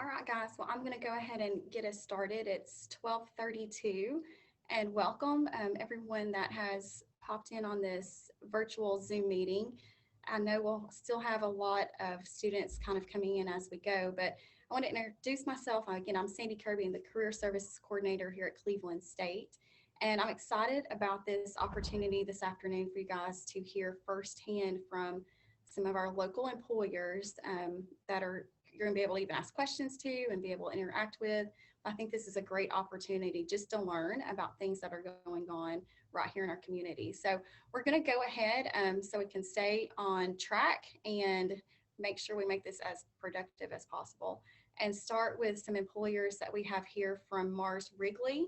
All right, guys. Well, I'm going to go ahead and get us started. It's 12:32, and welcome everyone that has popped in on this virtual Zoom meeting. I know we'll still have a lot of students kind of coming in as we go, but I want to introduce myself. Again, I'm Sandy Kirby, I'm the Career Services Coordinator here at Cleveland State, and I'm excited about this opportunity this afternoon for you guys to hear firsthand from some of our local employers that are you're going to be able to even ask questions to and be able to interact with. I think this is a great opportunity just to learn about things that are going on right here in our community. So we're going to go ahead so we can stay on track and make sure we make this as productive as possible and start with some employers that we have here from Mars Wrigley.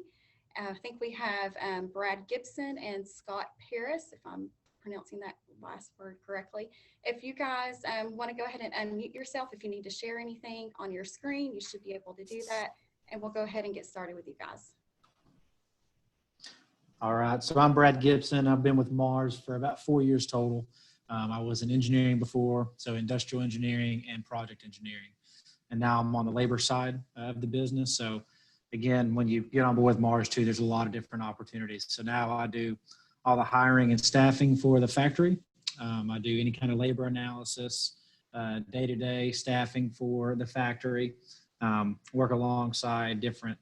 I think we have Brad Gibson and Scott Paris, if I'm pronouncing that last word correctly. If you guys want to go ahead and unmute yourself, if you need to share anything on your screen, you should be able to do that. And we'll go ahead and get started with you guys. All right, so I'm Brad Gibson. I've been with Mars for about 4 years total. I was in engineering before, so industrial engineering and project engineering. And now I'm on the labor side of the business. So again, when you get on board with Mars too, there's a lot of different opportunities. So now I do all the hiring and staffing for the factory. I do any kind of labor analysis, day-to-day staffing for the factory, work alongside different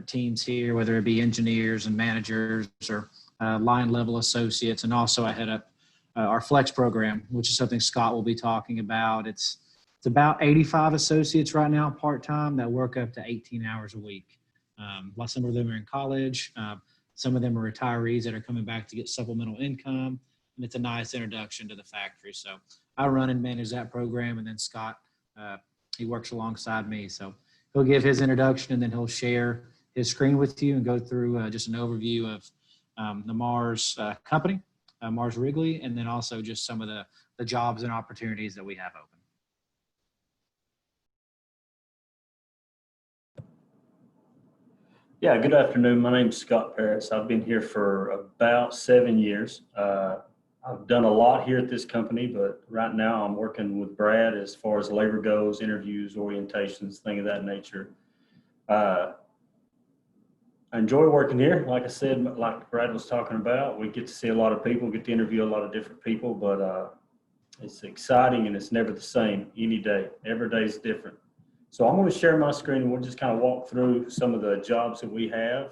teams here, whether it be engineers and managers or line level associates. And also I head up our flex program, which is something Scott will be talking about. It's about 85 associates right now, part-time, that work up to 18 hours a week. Some of them are in college. Some of them are retirees that are coming back to get supplemental income, and it's a nice introduction to the factory. So I run and manage that program, and then Scott, he works alongside me. So he'll give his introduction, and then he'll share his screen with you and go through just an overview of the Mars company, Mars Wrigley, and then also just some of the jobs and opportunities that we have open. Yeah, good afternoon. My name's Scott Paris. I've been here for about 7 years. I've done a lot here at this company, but right now I'm working with Brad as far as labor goes, interviews, orientations, things of that nature. I enjoy working here. Like I said, like Brad was talking about, we get to see a lot of people, get to interview a lot of different people, but it's exciting and it's never the same any day. Every day is different. So I'm going to share my screen and we'll just kind of walk through some of the jobs that we have,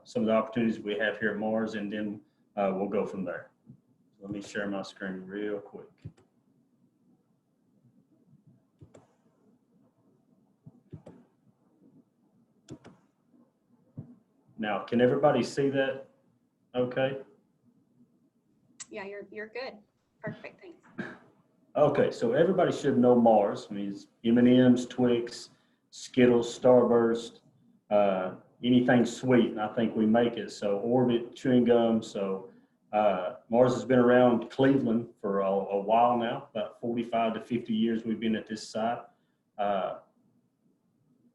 some of the opportunities we have here at Mars, and then we'll go from there. Let me share my screen real quick. Now, can everybody see that okay? Yeah, you're good. Perfect, thanks. Okay, so everybody should know Mars. I mean, it's M&M's, Twix, Skittles, Starburst, anything sweet, and I think we make it. So Orbit, chewing gum. So Mars has been around Cleveland for a while now, about 45 to 50 years we've been at this site.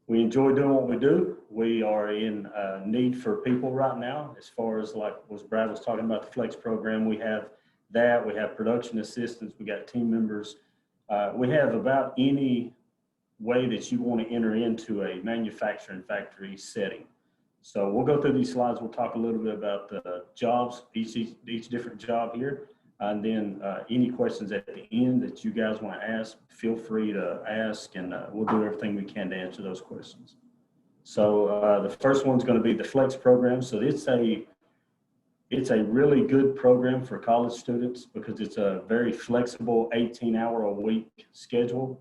We enjoy doing what we do. We are in need for people right now, as far as like what Brad was talking about, the Flex program. We have that, we have production assistants, we got team members. We have about any way that you want to enter into a manufacturing factory setting. So we'll go through these slides. We'll talk a little bit about the jobs, each different job here. And then any questions at the end that you guys want to ask, feel free to ask, and we'll do everything we can to answer those questions. So the first one's going to be the Flex program. So it's a really good program for college students because it's a very flexible 18-hour-a-week schedule.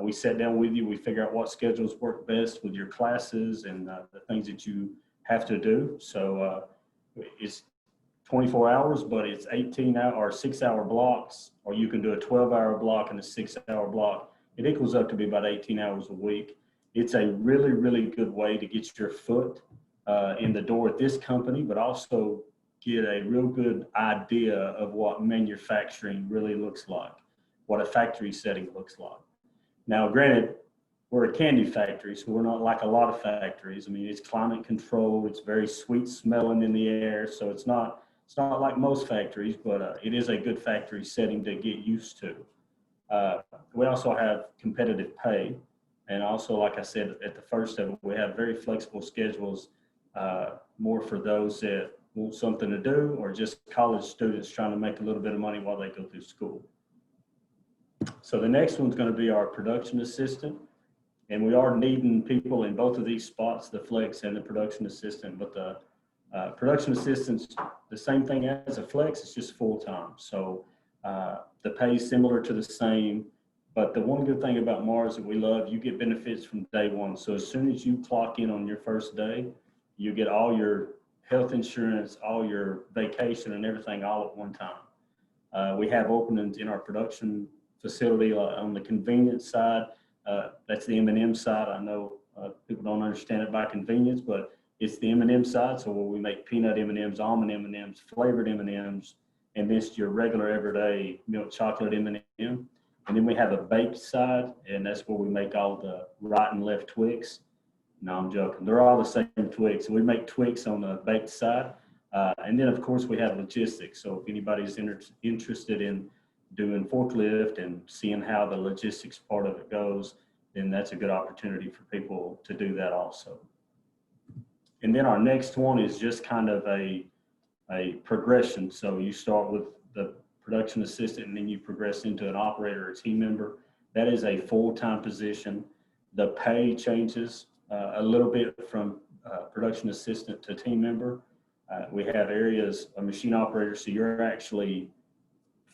We sit down with you, we figure out what schedules work best with your classes and the things that you have to do. So it's 24 hours, but it's 18-hour or 6-hour blocks, or you can do a 12-hour block and a 6-hour block. It equals up to be about 18 hours a week. It's a really, really good way to get your foot in the door at this company, but also get a real good idea of what manufacturing really looks like, what a factory setting looks like. Now, granted, we're a candy factory, so we're not like a lot of factories. I mean, it's climate controlled, it's very sweet smelling in the air, so it's not like most factories, but it is a good factory setting to get used to. We also have competitive pay. And also, like I said, at the first of it, we have very flexible schedules, more for those that want something to do or just college students trying to make a little bit of money while they go through school. So the next one's going to be our production assistant. And we are needing people in both of these spots, the flex and the production assistant. But the production assistant's the same thing as a flex, it's just full-time. So the pay is similar to the same. But the one good thing about Mars that we love, you get benefits from day one. So as soon as you clock in on your first day, you get all your health insurance, all your vacation and everything all at one time. We have openings in our production facility on the convenience side. That's the M&M side. I know people don't understand it by convenience, but it's the M&M side. So where we make peanut M&Ms, almond M&Ms, flavored M&Ms, and this your regular everyday milk chocolate M&M. And then we have a baked side, and that's where we make all the right and left Twix. No, I'm joking. They're all the same Twix. So we make Twix on the baked side. And then, of course, we have logistics. So if anybody's interested in doing forklift and seeing how the logistics part of it goes, then that's a good opportunity for people to do that also. And then our next one is just kind of a progression. So you start with the production assistant, and then you progress into an operator or team member. That is a full-time position. The pay changes a little bit from production assistant to team member. We have areas, a machine operator, so you're actually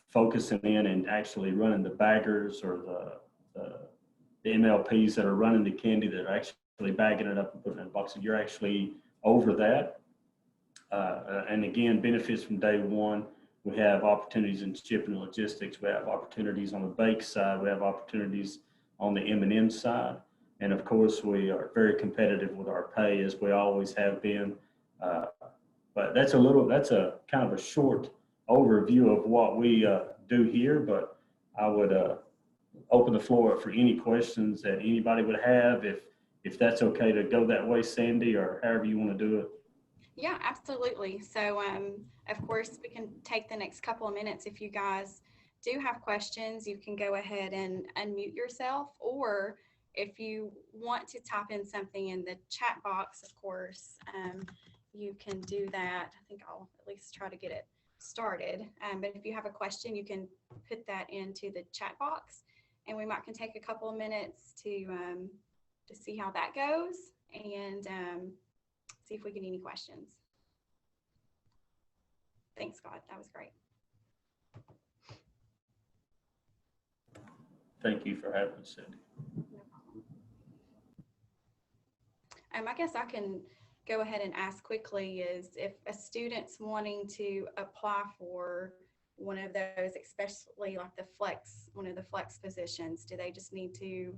focusing in and actually running the baggers or the MLPs that are running the candy, that are actually bagging it up and putting it in a box, and you're actually over that. And again, benefits from day one. We have opportunities in shipping and logistics. We have opportunities on the bake side. We have opportunities on the M&M side. And of course, we are very competitive with our pay, as we always have been. But that's a kind of a short overview of what we do here. But I would open the floor up for any questions that anybody would have, if that's okay to go that way, Sandy, or however you want to do it. Yeah, absolutely. So, of course, we can take the next couple of minutes. If you guys do have questions, you can go ahead and unmute yourself, or if you want to type in something in the chat box, of course, you can do that. I think I'll at least try to get it started. But if you have a question, you can put that into the chat box, and we can take a couple of minutes to see how that goes, and see if we get any questions. Thanks, Scott. That was great. Thank you for having us, Cindy. No problem. I guess I can go ahead and ask quickly, is if a student's wanting to apply for one of those, especially like one of the flex positions, do they just need to,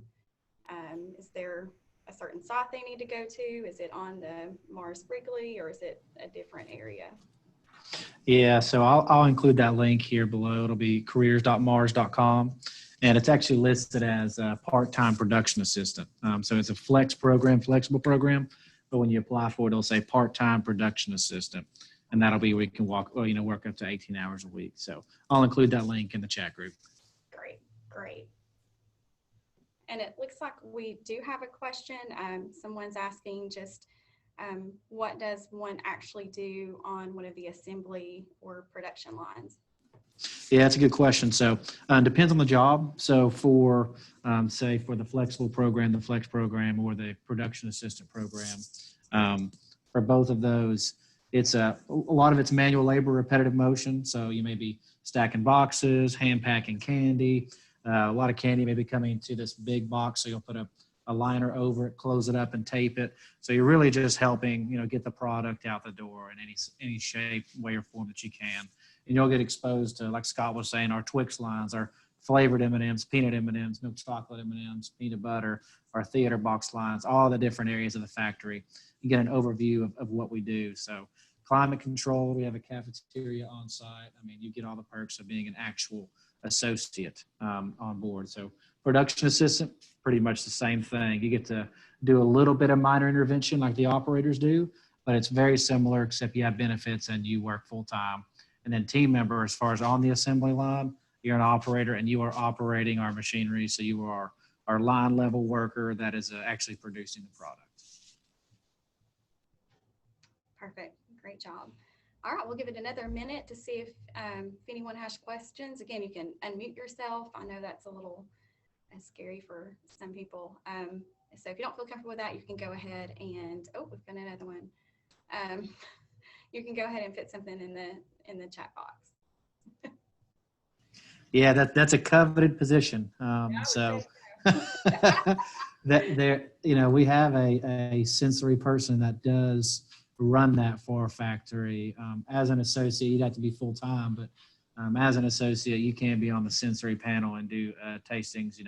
is there a certain site they need to go to? Is it on the Mars Wrigley, or is it a different area? Yeah, so I'll include that link here below. It'll be careers.mars.com, and it's actually listed as a part-time production assistant. So it's a flexible program, but when you apply for it, it'll say part-time production assistant, and that'll be where you can work up to 18 hours a week. So I'll include that link in the chat group. Great. And it looks like we do have a question. Someone's asking just what does one actually do on one of the assembly or production lines? Yeah, that's a good question. So depends on the job. So for, say, for the flexible program, the flex program, or the production assistant program, for both of those, it's a lot of it's manual labor, repetitive motion. So you may be stacking boxes, hand packing candy. A lot of candy may be coming into this big box, so you'll put a liner over it, close it up, and tape it. So you're really just helping, get the product out the door in any shape, way, or form that you can. And you'll get exposed to, like Scott was saying, our Twix lines, our flavored M&Ms, peanut M&Ms, milk chocolate M&Ms, peanut butter, our theater box lines, all the different areas of the factory. You get an overview of what we do. So climate control, we have a cafeteria on site. I mean, you get all the perks of being an actual associate on board. So production assistant, pretty much the same thing. You get to do a little bit of minor intervention like the operators do, but it's very similar, except you have benefits and you work full time. And then team member, as far as on the assembly line, you're an operator and you are operating our machinery. So you are our line level worker that is actually producing the product. Perfect. Great job. All right, we'll give it another minute to see if anyone has questions. Again, you can unmute yourself. I know that's a little scary for some people. So if you don't feel comfortable with that, you can go ahead and, oh, we've got another one. You can go ahead and put something in the chat box. Yeah, that's a coveted position. So that there, we have a sensory person that does run that for our factory. As an associate, you'd have to be full time, but as an associate, you can be on the sensory panel and do tastings,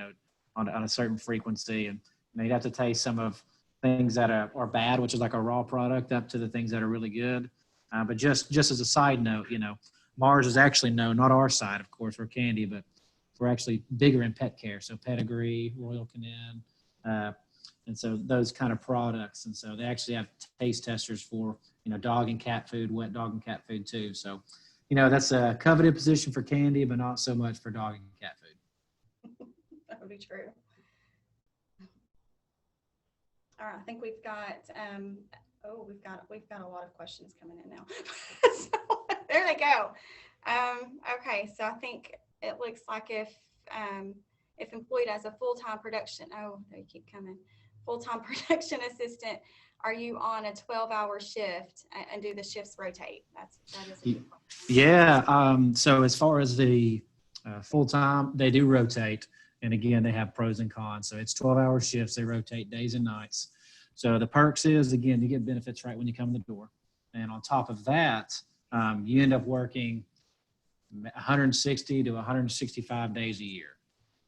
on a certain frequency, and you'd have to taste some of things that are bad, which is like a raw product, up to the things that are really good. But just as a side note, Mars is actually known, not our side, of course, we're candy, but we're actually bigger in pet care. So Pedigree, Royal Canin, and so those kind of products. And so they actually have taste testers for, dog and cat food, wet dog and cat food too. So, that's a coveted position for candy, but not so much for dog and cat food. That would be true. All right, I think we've got, we've got a lot of questions coming in now. So, there they go. Okay, so I think it looks like if employed as a full-time production, they keep coming, full-time production assistant, are you on a 12-hour shift and do the shifts rotate? That is a good question. Yeah. So as far as the full-time, they do rotate. And again, they have pros and cons. So it's 12-hour shifts. They rotate days and nights. So the perks is, again, you get benefits right when you come in the door. And on top of that, you end up working 160 to 165 days a year.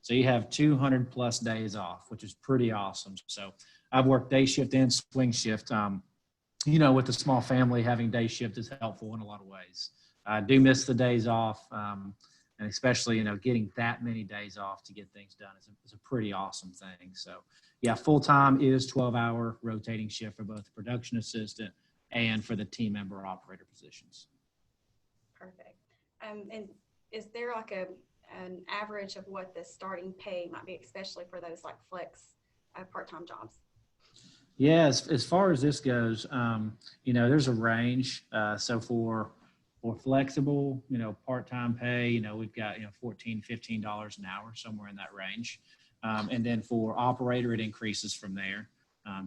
So you have 200 plus days off, which is pretty awesome. So I've worked day shift and swing shift. With a small family, having day shift is helpful in a lot of ways. I do miss the days off. And especially, getting that many days off to get things done is a pretty awesome thing. So yeah, full-time is 12-hour rotating shift for both the production assistant and for the team member operator positions. Perfect. And is there like an average of what the starting pay might be, especially for those like flex part-time jobs? Yeah, as far as this goes, there's a range. So for flexible, part-time pay, we've got, $14, $15 an hour, somewhere in that range. And then for operator, it increases from there.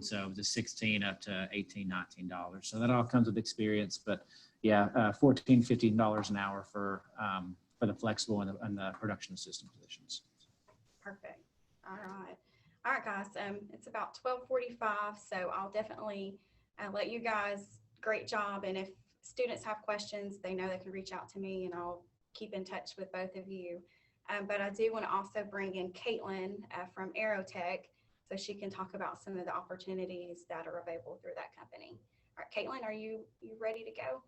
So the 16 up to $18, $19. So that all comes with experience, but yeah, $14, $15 an hour for the flexible and the production assistant positions. Perfect. All right, guys. It's about 12:45, so I'll definitely let you guys. Great job, and if students have questions, they know they can reach out to me, and I'll keep in touch with both of you. But I do want to also bring in Caitlin from Aerotek, so she can talk about some of the opportunities that are available through that company. All right, Caitlin, are you ready to go?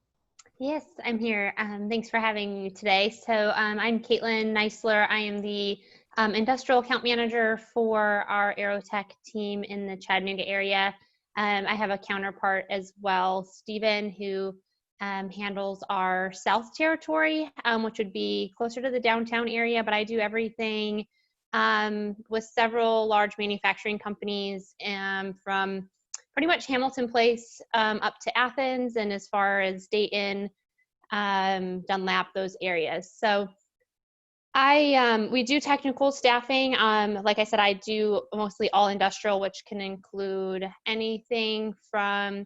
Yes, I'm here. Thanks for having me today. So I'm Caitlin Neisler. I am the industrial account manager for our Aerotek team in the Chattanooga area. I have a counterpart as well, Stephen, who handles our South Territory, which would be closer to the downtown area, but I do everything with several large manufacturing companies from pretty much Hamilton Place up to Athens, and as far as Dayton, Dunlap, those areas. So we do technical staffing. Like I said, I do mostly all industrial, which can include anything from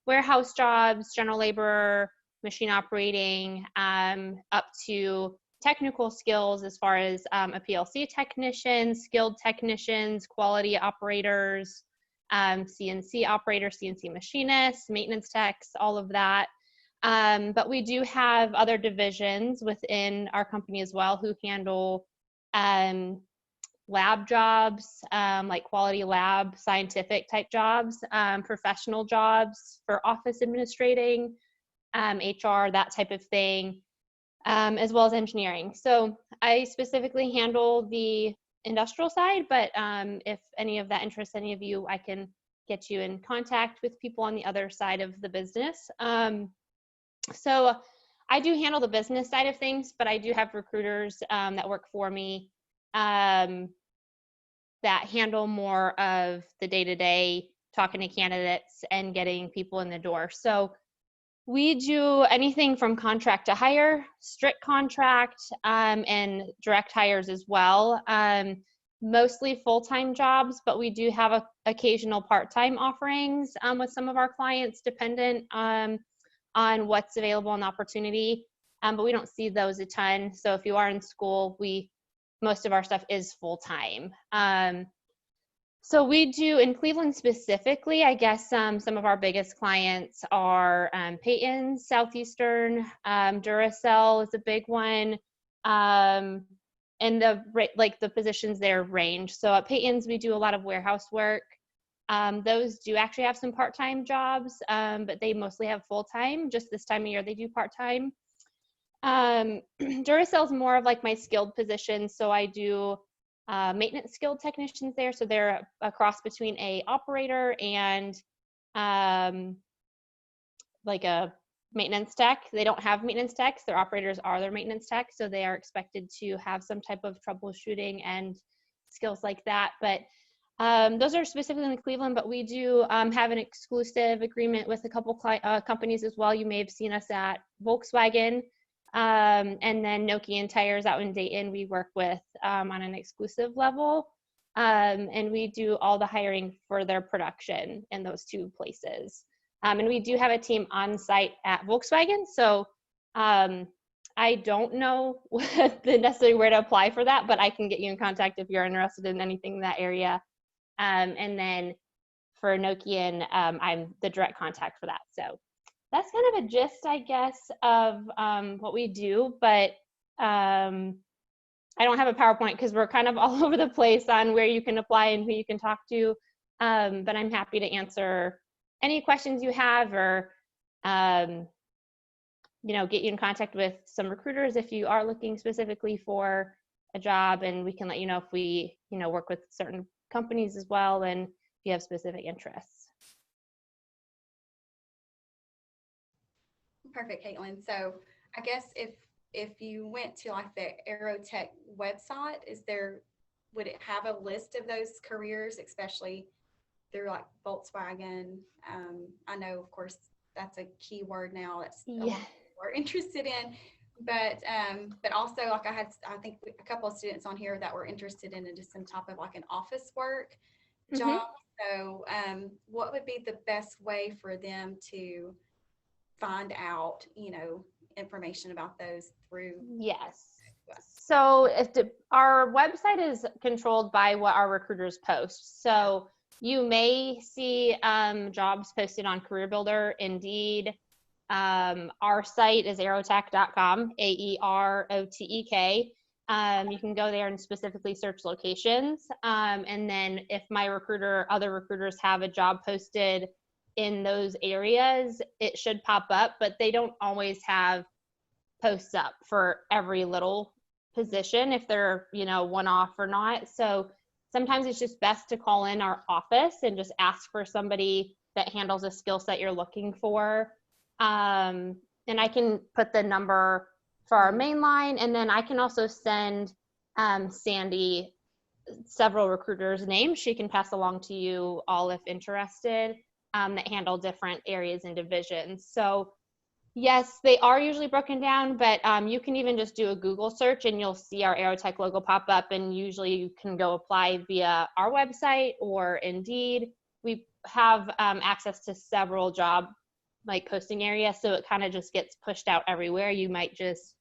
warehouse jobs, general labor, machine operating, up to technical skills as far as a PLC technician, skilled technicians, quality operators, CNC operators, CNC machinists, maintenance techs, all of that. But we do have other divisions within our company as well who handle lab jobs, like quality lab, scientific type jobs, professional jobs for office administrating, HR, that type of thing, as well as engineering. So I specifically handle the industrial side, but if any of that interests any of you, I can get you in contact with people on the other side of the business. So I do handle the business side of things, but I do have recruiters that work for me that handle more of the day-to-day, talking to candidates and getting people in the door. So we do anything from contract to hire, strict contract, and direct hires as well. Mostly full-time jobs, but we do have occasional part-time offerings with some of our clients, dependent on what's available and the opportunity. But we don't see those a ton. So if you are in school, most of our stuff is full-time. So we do, in Cleveland specifically, I guess some of our biggest clients are Peyton's, Southeastern, Duracell is a big one, and the positions there range. So at Peyton's, we do a lot of warehouse work. Those do actually have some part-time jobs, but they mostly have full-time. Just this time of year, they do part-time. Duracell is more of like my skilled position, so I do maintenance skilled technicians there. So they're a cross between a operator and like a maintenance tech. They don't have maintenance techs. Their operators are their maintenance techs. So they are expected to have some type of troubleshooting and skills like that. But those are specifically in Cleveland, but we do have an exclusive agreement with a couple companies as well. You may have seen us at Volkswagen. And then Nokian Tires out in Dayton, we work with on an exclusive level. And we do all the hiring for their production in those two places. And we do have a team on site at Volkswagen. So I don't know necessarily where to apply for that, but I can get you in contact if you're interested in anything in that area. And then for Nokian, I'm the direct contact for that. So that's kind of a gist, I guess, of what we do, but I don't have a PowerPoint because we're kind of all over the place on where you can apply and who you can talk to, but I'm happy to answer any questions you have or, get you in contact with some recruiters if you are looking specifically for a job, and we can let you know if we, work with certain companies as well and if you have specific interests. Perfect, Caitlin. So I guess if you went to like the Aerotek website, would it have a list of those careers, especially through like Volkswagen? I know, of course, that's a keyword now that's a lot we're interested in, but also like I think a couple of students on here that were interested in just some type of like an office work job. So what would be the best way for them to find out, information about those through? Yes. So our website is controlled by what our recruiters post. So you may see jobs posted on Career Builder, Indeed. Our site is aerotek.com, AEROTEK. You can go there and specifically search locations. And then if other recruiters have a job posted in those areas, it should pop up, but they don't always have posts up for every little position if they're, one-off or not. So sometimes it's just best to call in our office and just ask for somebody that handles a skill set you're looking for. And I can put the number for our main line, and then I can also send Sandy several recruiters' names. She can pass along to you all if interested, that handle different areas and divisions. So yes, they are usually broken down, but you can even just do a Google search and you'll see our Aerotek logo pop up, and usually you can go apply via our website or Indeed. We have access to several job posting areas, so it kind of just gets pushed out everywhere. You might just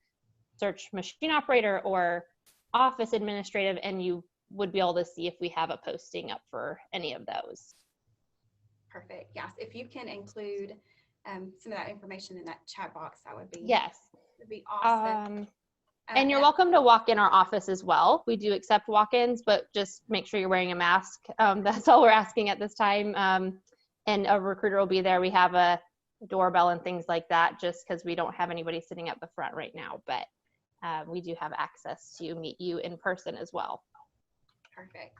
search machine operator or office administrative, and you would be able to see if we have a posting up for any of those. Perfect. Yes, if you can include some of that information in that chat box, that would be would be awesome. And you're welcome to walk in our office as well. We do accept walk-ins, but just make sure you're wearing a mask. That's all we're asking at this time. And a recruiter will be there. We have a doorbell and things like that, just because we don't have anybody sitting at the front right now, but we do have access to meet you in person as well. Perfect.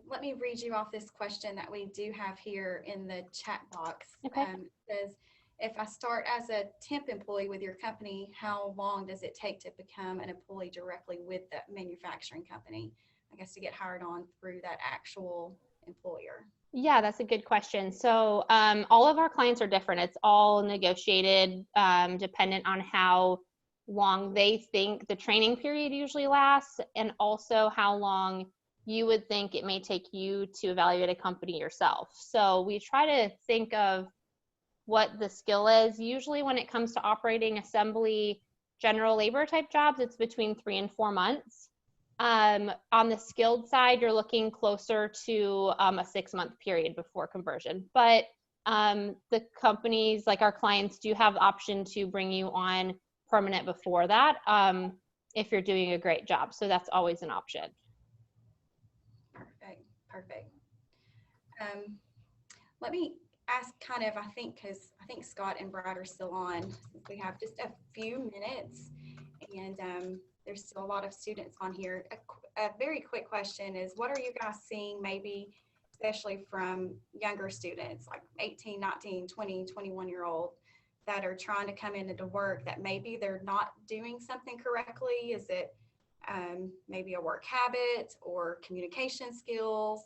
Let me read you off this question that we do have here in the chat box. Okay. It says, if I start as a temp employee with your company, how long does it take to become an employee directly with the manufacturing company? I guess, to get hired on through that actual employer? Yeah, that's a good question. So all of our clients are different. It's all negotiated dependent on how long they think the training period usually lasts, and also how long you would think it may take you to evaluate a company yourself. So we try to think of what the skill is. Usually when it comes to operating, assembly, general labor type jobs, it's between 3 and 4 months. On the skilled side, you're looking closer to a 6-month period before conversion. But the companies, like our clients, do have the option to bring you on permanent before that if you're doing a great job. So that's always an option. Perfect, perfect. Let me ask kind of, I think Scott and Brad are still on. We have just a few minutes, and there's still a lot of students on here. A very quick question is, what are you guys seeing, maybe especially from younger students, like 18, 19, 20, 21-year-old, that are trying to come into work that maybe they're not doing something correctly? Is it maybe a work habit or communication skills?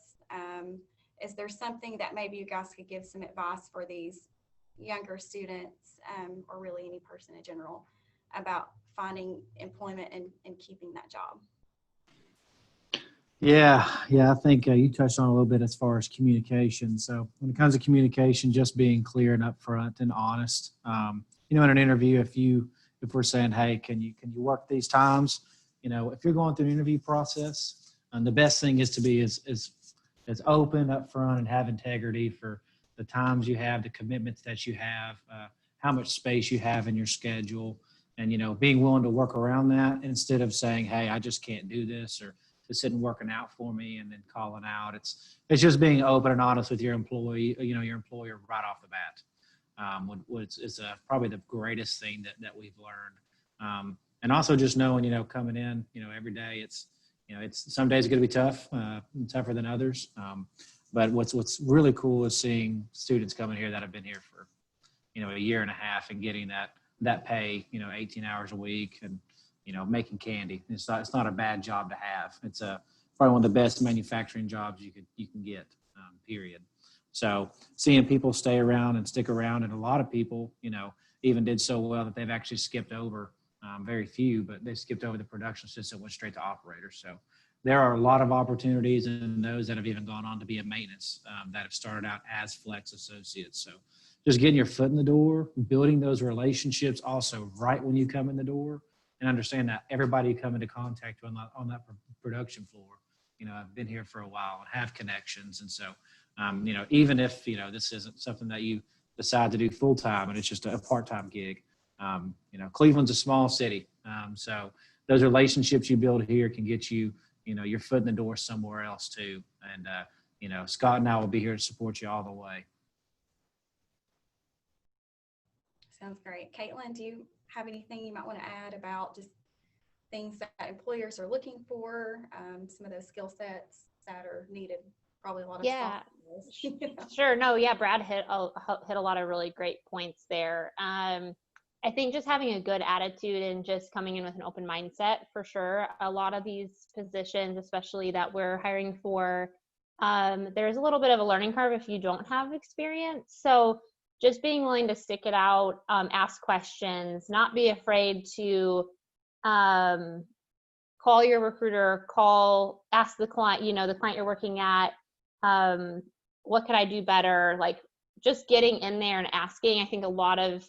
Is there something that maybe you guys could give some advice for these younger students, or really any person in general, about finding employment and keeping that job? Yeah, I think you touched on a little bit as far as communication. So when it comes to communication, just being clear and upfront and honest. In an interview, if we're saying, hey, can you work these times? If you're going through an interview process, the best thing is to be as open up front and have integrity for the times you have, the commitments that you have, how much space you have in your schedule, and being willing to work around that instead of saying, hey, I just can't do this, or this isn't working out for me, and then calling out. It's just being open and honest with your employee, your employer right off the bat. It's probably the greatest thing that we've learned. And also just knowing, coming in, every day, it's some days are going to be tough, tougher than others. But what's really cool is seeing students coming here that have been here for, a year and a half and getting that pay, 18 hours a week and, making candy. It's not a bad job to have. It's probably one of the best manufacturing jobs you can get, period. So seeing people stay around and stick around, and a lot of people, even did so well that they've actually skipped over, very few, but they skipped over the production system, went straight to operators. So there are a lot of opportunities, and those that have even gone on to be in maintenance that have started out as flex associates. So just getting your foot in the door, building those relationships also right when you come in the door, and understand that everybody you come into contact with on that production floor, I've been here for a while and have connections. And so, even if, this isn't something that you decide to do full time and it's just a part-time gig, Cleveland's a small city. So those relationships you build here can get you, your foot in the door somewhere else too. And, Scott and I will be here to support you all the way. Sounds great. Caitlin, do you have anything you might want to add about just things that employers are looking for, some of those skill sets that are needed? Probably a lot of soft skills. Sure. No, yeah, Brad hit a lot of really great points there. I think just having a good attitude and just coming in with an open mindset, for sure. A lot of these positions, especially that we're hiring for, there's a little bit of a learning curve if you don't have experience. So just being willing to stick it out, ask questions, not be afraid to call your recruiter, ask the client, the client you're working at, what could I do better? Like just getting in there and asking. I think a lot of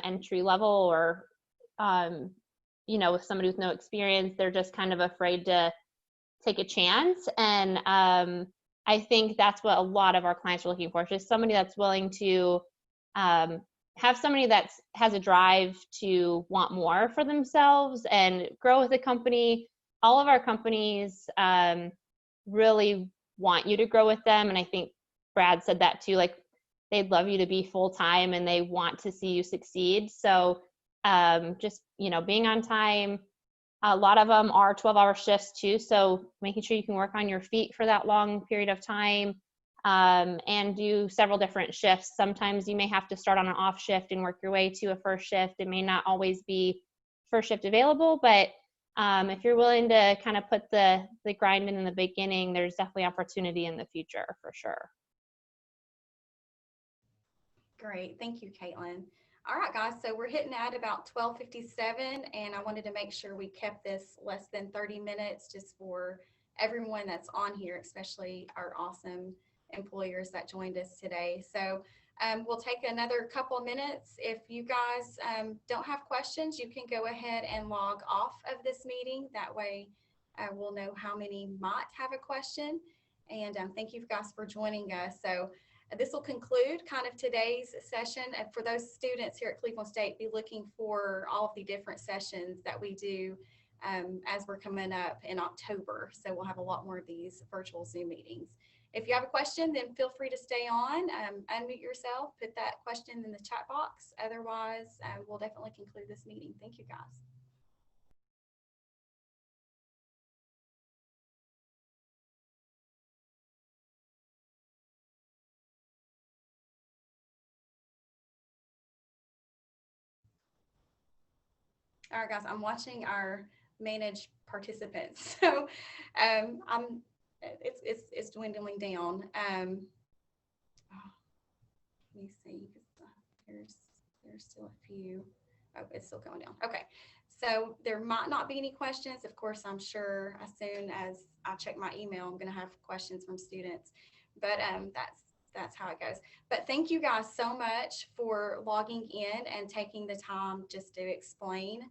entry level or, with somebody with no experience, they're just kind of afraid to take a chance. And I think that's what a lot of our clients are looking for, just somebody that's willing to have somebody that has a drive to want more for themselves and grow with the company. All of our companies really want you to grow with them. And I think Brad said that too, like they'd love you to be full-time and they want to see you succeed. So just, being on time. A lot of them are 12-hour shifts too. So making sure you can work on your feet for that long period of time and do several different shifts. Sometimes you may have to start on an off shift and work your way to a first shift. It may not always be first shift available, but if you're willing to kind of put the grind in the beginning, there's definitely opportunity in the future for sure. Great. Thank you, Caitlin. All right, guys. So we're hitting at about 12:57, and I wanted to make sure we kept this less than 30 minutes just for everyone that's on here, especially our awesome employers that joined us today. So we'll take another couple of minutes. If you guys don't have questions, you can go ahead and log off of this meeting. That way we'll know how many might have a question. And thank you guys for joining us. So this will conclude kind of today's session. And for those students here at Cleveland State, be looking for all of the different sessions that we do as we're coming up in October. So we'll have a lot more of these virtual Zoom meetings. If you have a question, then feel free to stay on, unmute yourself, put that question in the chat box. Otherwise, we'll definitely conclude this meeting. Thank you, guys. All right, guys, I'm watching our managed participants. So it's dwindling down. Let me see. There's still a few. Oh, it's still going down. Okay. So there might not be any questions. Of course, I'm sure as soon as I check my email, I'm going to have questions from students. But that's how it goes. But thank you guys so much for logging in and taking the time just to explain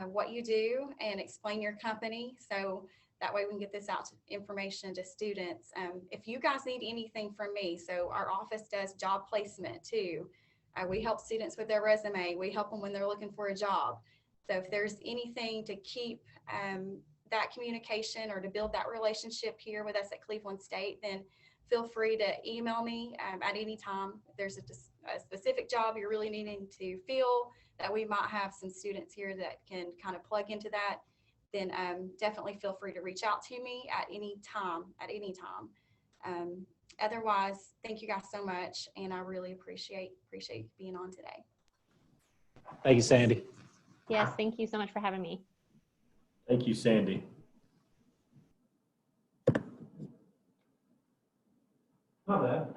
what you do and explain your company. So that way we can get this out to information to students. If you guys need anything from me, so our office does job placement too. We help students with their resume. We help them when they're looking for a job. So if there's anything to keep that communication or to build that relationship here with us at Cleveland State, then feel free to email me at any time. If there's a specific job you're really needing to fill that we might have some students here that can kind of plug into that, then definitely feel free to reach out to me at any time, otherwise, thank you guys so much, and I really appreciate being on today. Thank you, Sandy. Yes, thank you so much for having me. Thank you, Sandy. Not bad.